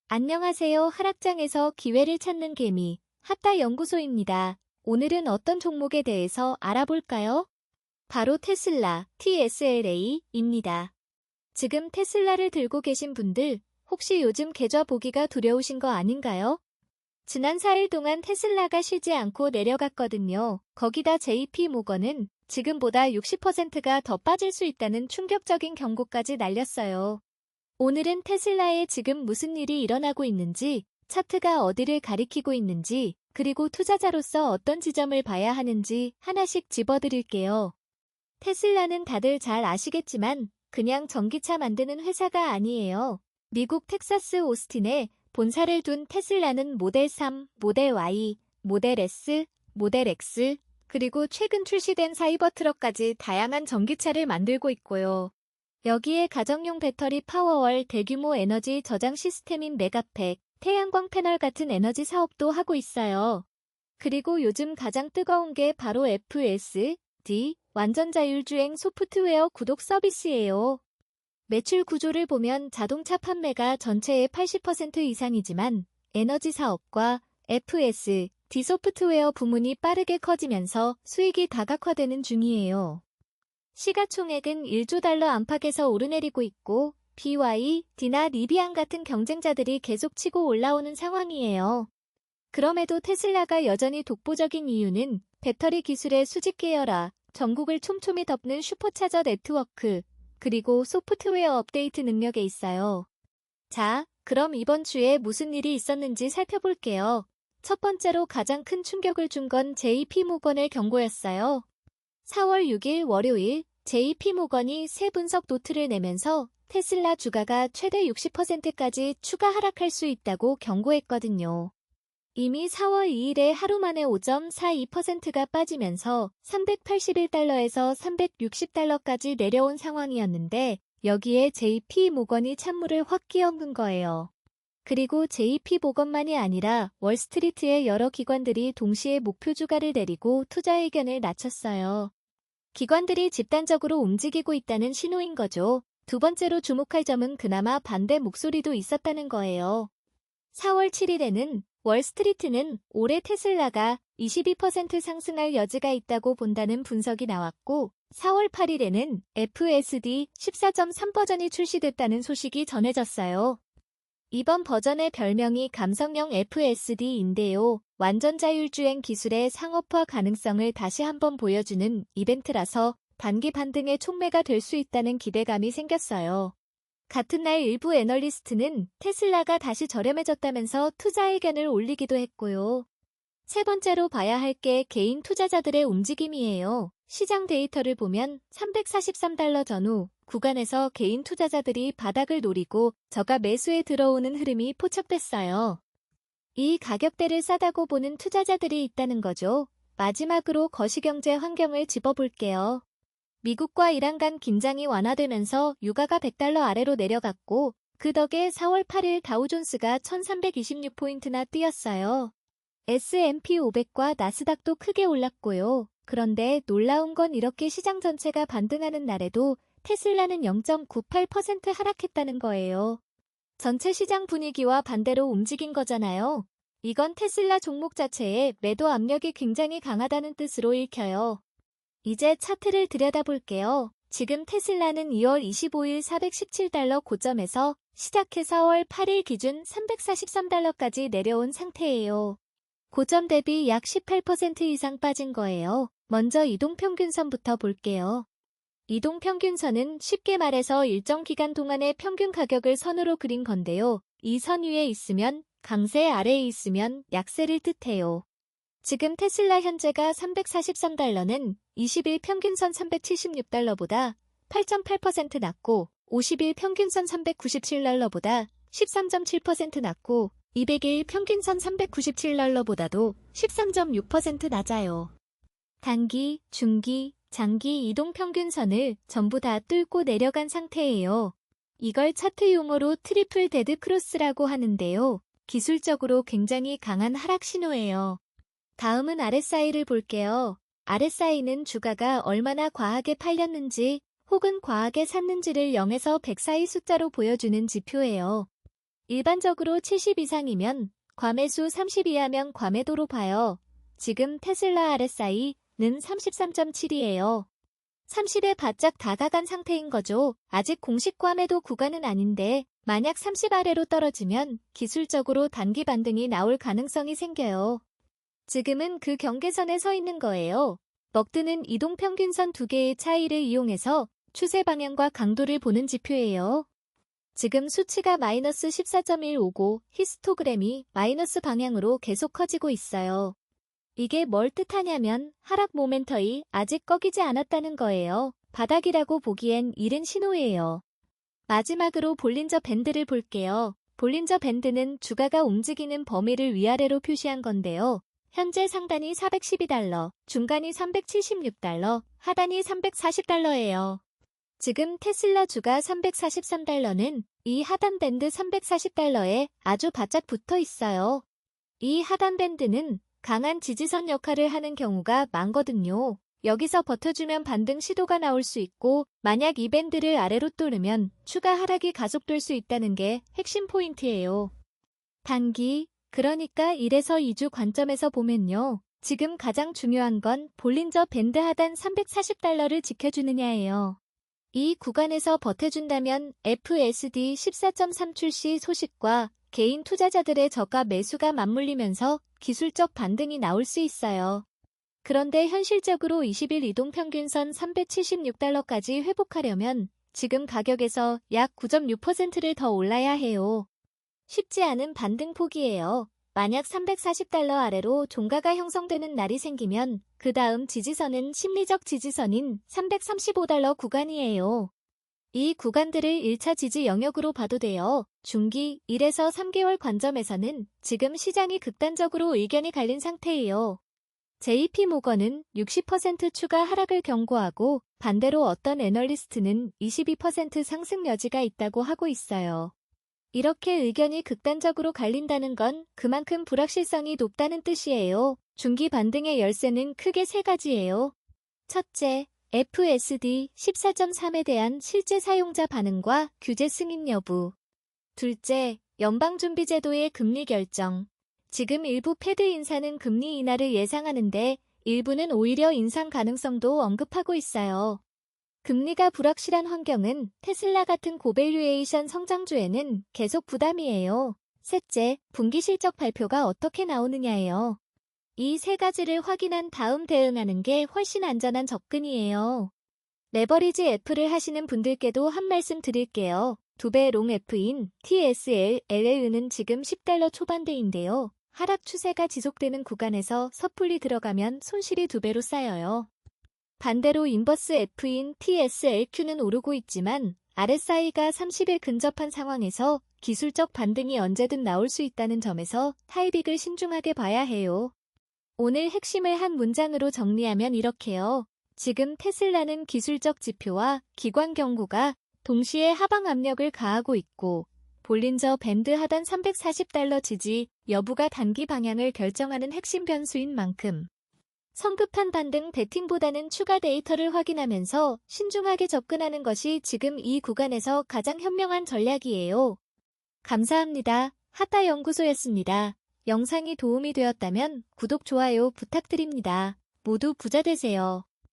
안녕하세요. 하락장에서 기회를 찾는 개미, 핫다 연구소입니다. 오늘은 어떤 종목에 대해서 알아볼까요? 바로 테슬라, TSLA입니다. 지금 테슬라를 들고 계신 분들, 혹시 요즘 계좌 보기가 두려우신 거 아닌가요? 지난 4일 동안 테슬라가 쉬지 않고 내려갔거든요. 거기다 JP모건은 지금보다 60%가 더 빠질 수 있다는 충격적인 경고까지 날렸어요. 오늘은 테슬라에 지금 무슨 일이 일어나고 있는지, 차트가 어디를 가리키고 있는지, 그리고 투자자로서 어떤 지점을 봐야 하는지 하나씩 짚어드릴게요. 테슬라는 다들 잘 아시겠지만 그냥 전기차 만드는 회사가 아니에요. 미국 텍사스 오스틴에 본사를 둔 테슬라는 모델 3, 모델 Y, 모델 S, 모델 X, 그리고 최근 출시된 사이버트럭까지 다양한 전기차를 만들고 있고요. 여기에 가정용 배터리 파워월 대규모 에너지 저장 시스템인 메가팩, 태양광 패널 같은 에너지 사업도 하고 있어요. 그리고 요즘 가장 뜨거운 게 바로 FSD, 완전 자율주행 소프트웨어 구독 서비스예요. 매출 구조를 보면 자동차 판매가 전체의 80% 이상이지만 에너지 사업과 FSD 소프트웨어 부문이 빠르게 커지면서 수익이 다각화되는 중이에요. 시가총액은 1조 달러 안팎에서 오르내리고 있고 BYD나 리비안 같은 경쟁자들이 계속 치고 올라오는 상황이에요. 그럼에도 테슬라가 여전히 독보적인 이유는 배터리 기술의 수직 계열화, 전국을 촘촘히 덮는 슈퍼차저 네트워크, 그리고 소프트웨어 업데이트 능력에 있어요. 자, 그럼 이번 주에 무슨 일이 있었는지 살펴볼게요. 첫 번째로 가장 큰 충격을 준 건 JP모건의 경고였어요. 4월 6일 월요일 JP모건이 새 분석 노트를 내면서 테슬라 주가가 최대 60%까지 추가 하락할 수 있다고 경고했거든요. 이미 4월 2일에 하루 만에 5.42%가 빠지면서 381달러에서 360달러까지 내려온 상황이었는데 여기에 JP모건이 찬물을 확 끼얹은 거예요. 그리고 JP모건만이 아니라 월스트리트의 여러 기관들이 동시에 목표 주가를 내리고 투자 의견을 낮췄어요. 기관들이 집단적으로 움직이고 있다는 신호인 거죠. 두 번째로 주목할 점은 그나마 반대 목소리도 있었다는 거예요. 4월 7일에는 월스트리트는 올해 테슬라가 22% 상승할 여지가 있다고 본다는 분석이 나왔고 4월 8일에는 FSD 14.3 버전이 출시됐다는 소식이 전해졌어요. 이번 버전의 별명이 감성형 FSD인데요. 완전 자율주행 기술의 상업화 가능성을 다시 한번 보여주는 이벤트라서 단기 반등의 촉매가 될 수 있다는 기대감이 생겼어요. 같은 날 일부 애널리스트는 테슬라가 다시 저렴해졌다면서 투자 의견을 올리기도 했고요. 세 번째로 봐야 할 게 개인 투자자들의 움직임이에요. 시장 데이터를 보면 343달러 전후 구간에서 개인 투자자들이 바닥을 노리고 저가 매수에 들어오는 흐름이 포착됐어요. 이 가격대를 싸다고 보는 투자자들이 있다는 거죠. 마지막으로 거시경제 환경을 짚어볼게요. 미국과 이란 간 긴장이 완화되면서 유가가 100달러 아래로 내려갔고 그 덕에 4월 8일 다우존스가 1326포인트나 뛰었어요. S&P 500과 나스닥도 크게 올랐고요. 그런데 놀라운 건 이렇게 시장 전체가 반등하는 날에도 테슬라는 0.98% 하락했다는 거예요. 전체 시장 분위기와 반대로 움직인 거잖아요. 이건 테슬라 종목 자체에 매도 압력이 굉장히 강하다는 뜻으로 읽혀요. 이제 차트를 들여다볼게요. 지금 테슬라는 2월 25일 417달러 고점에서 시작해 4월 8일 기준 343달러까지 내려온 상태예요. 고점 대비 약 18% 이상 빠진 거예요. 먼저 이동평균선부터 볼게요. 이동평균선은 쉽게 말해서 일정 기간 동안의 평균 가격을 선으로 그린 건데요. 이 선 위에 있으면 강세, 아래에 있으면 약세를 뜻해요. 지금 테슬라 현재가 343달러는 20일 평균선 376달러보다 8.8% 낮고 50일 평균선 397달러보다 13.7% 낮고 200일 평균선 397달러보다도 13.6% 낮아요. 단기, 중기, 장기 이동평균선을 전부 다 뚫고 내려간 상태예요. 이걸 차트 용어로 트리플 데드 크로스라고 하는데요. 기술적으로 굉장히 강한 하락 신호예요. 다음은 RSI를 볼게요. RSI는 주가가 얼마나 과하게 팔렸는지 혹은 과하게 샀는지를 0에서 100 사이 숫자로 보여주는 지표예요. 일반적으로 70 이상이면 과매수, 30 이하면 과매도로 봐요. 지금 테슬라 RSI는 33.7이에요. 30에 바짝 다가간 상태인 거죠. 아직 공식 과매도 구간은 아닌데 만약 30 아래로 떨어지면 기술적으로 단기 반등이 나올 가능성이 생겨요. 지금은 그 경계선에 서 있는 거예요. 먹드는 이동평균선 두 개의 차이를 이용해서 추세 방향과 강도를 보는 지표예요. 지금 수치가 마이너스 14.159, 히스토그램이 마이너스 방향으로 계속 커지고 있어요. 이게 뭘 뜻하냐면 하락 모멘텀이 아직 꺾이지 않았다는 거예요. 바닥이라고 보기엔 이른 신호예요. 마지막으로 볼린저 밴드를 볼게요. 볼린저 밴드는 주가가 움직이는 범위를 위아래로 표시한 건데요. 현재 상단이 412달러, 중간이 376달러, 하단이 340달러예요. 지금 테슬라 주가 343달러는 이 하단 밴드 340달러에 아주 바짝 붙어 있어요. 이 하단 밴드는 강한 지지선 역할을 하는 경우가 많거든요. 여기서 버텨주면 반등 시도가 나올 수 있고 만약 이 밴드를 아래로 뚫으면 추가 하락이 가속될 수 있다는 게 핵심 포인트예요. 단기, 그러니까 1에서 2주 관점에서 보면요. 지금 가장 중요한 건 볼린저 밴드 하단 340달러를 지켜주느냐예요. 이 구간에서 버텨준다면 FSD 14.3 출시 소식과 개인 투자자들의 저가 매수가 맞물리면서 기술적 반등이 나올 수 있어요. 그런데 현실적으로 20일 이동평균선 376달러까지 회복하려면 지금 가격에서 약 9.6%를 더 올라야 해요. 쉽지 않은 반등 폭이에요. 만약 340달러 아래로 종가가 형성되는 날이 생기면 그 다음 지지선은 심리적 지지선인 335달러 구간이에요. 이 구간들을 1차 지지 영역으로 봐도 돼요. 중기 1에서 3개월 관점에서는 지금 시장이 극단적으로 의견이 갈린 상태예요. JP모건은 60% 추가 하락을 경고하고 반대로 어떤 애널리스트는 22% 상승 여지가 있다고 하고 있어요. 이렇게 의견이 극단적으로 갈린다는 건 그만큼 불확실성이 높다는 뜻이에요. 중기 반등의 열쇠는 크게 세 가지예요. 첫째, FSD 14.3에 대한 실제 사용자 반응과 규제 승인 여부. 둘째, 연방준비제도의 금리 결정. 지금 일부 패드 인사는 금리 인하를 예상하는데 일부는 오히려 인상 가능성도 언급하고 있어요. 금리가 불확실한 환경은 테슬라 같은 고밸류에이션 성장주에는 계속 부담이에요. 셋째, 분기 실적 발표가 어떻게 나오느냐예요. 이 세 가지를 확인한 다음 대응하는 게 훨씬 안전한 접근이에요. 레버리지 F를 하시는 분들께도 한 말씀 드릴게요. 2배 롱 F인 TSLL은 지금 10달러 초반대인데요. 하락 추세가 지속되는 구간에서 섣불리 들어가면 손실이 2배로 쌓여요. 반대로 인버스 F인 TSLQ는 오르고 있지만 RSI가 30에 근접한 상황에서 기술적 반등이 언제든 나올 수 있다는 점에서 타이빅을 신중하게 봐야 해요. 오늘 핵심을 한 문장으로 정리하면 이렇게요. 지금 테슬라는 기술적 지표와 기관 경고가 동시에 하방 압력을 가하고 있고 볼린저 밴드 하단 340달러 지지 여부가 단기 방향을 결정하는 핵심 변수인 만큼 성급한 반등 베팅보다는 추가 데이터를 확인하면서 신중하게 접근하는 것이 지금 이 구간에서 가장 현명한 전략이에요. 감사합니다. 핫다연구소였습니다. 영상이 도움이 되었다면 구독, 좋아요 부탁드립니다. 모두 부자 되세요.